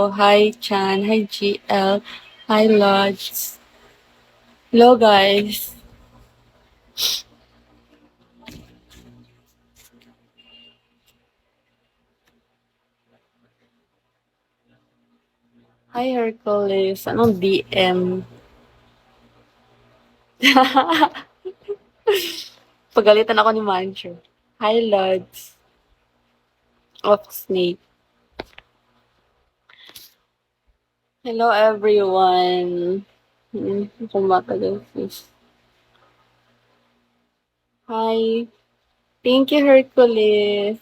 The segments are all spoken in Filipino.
Hi Chan, hi GL, hi Lods. Hello guys. Hi Hercules. Anong DM? Pagalitan ako ni Mancho. Hi Lods. Of Snake. Hello everyone. Kung matagal sis. Hi. Thank you Hercules.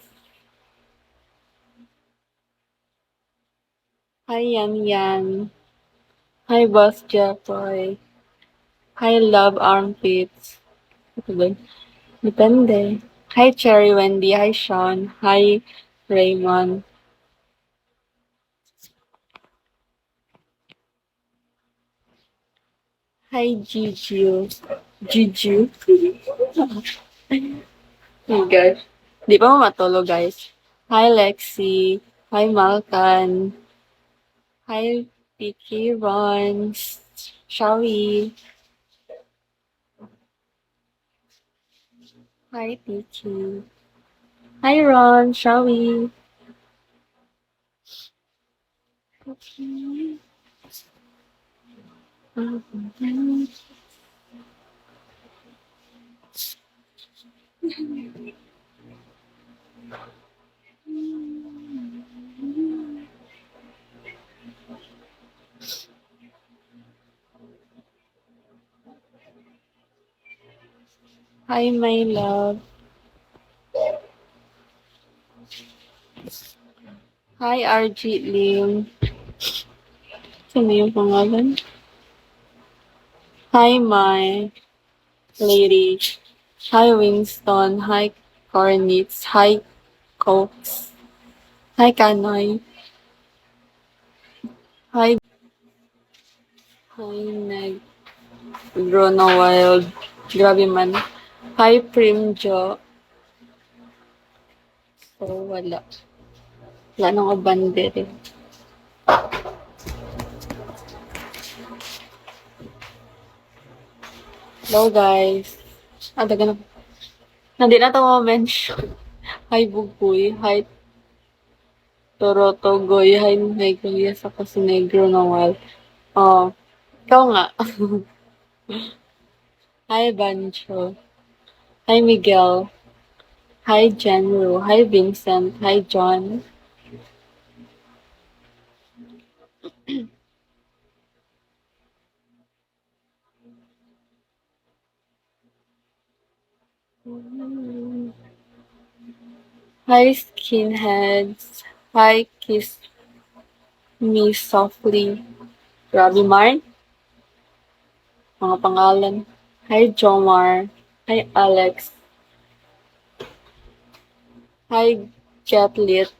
Hi Yan Yan. Hi Boss Jeffoy. Hi Love Armpits. Ito ba? Depende. Hi Cherry Wendy. Hi Sean. Hi Raymond. Hi Juju. Juju. Oh my gosh. Di pa mo matulog guys. Hi Lexi. Hi Malkan. Hi Vicky Ron. Shawi. Hi Vicky. Hi Ron. Shawi. Hi my love. Hi RG Lim. Sino yung pangalan? Hi my lady. Hi Winston. Hi Cornitz. Hi Cokes. Hi Kanoy. Hi. Hi Neg. Grow na wild. Grabe man. Hi Primjo. So wala. Wala nang abandere. Hello guys. Daga na. Nandi na ito mention. Hi Bugoy. Hi Toroto Goy. Hi Negro. Yes ako si Negro na wild. Oh. Ikaw nga. Hi Bancho. Hi Miguel. Hi Jenro. Hi Vincent. Hi John. Hi skinheads. Hi kiss me softly. Grabe Marn. Mga pangalan. Hi Jomar. Hi Alex. Hi Jetlit.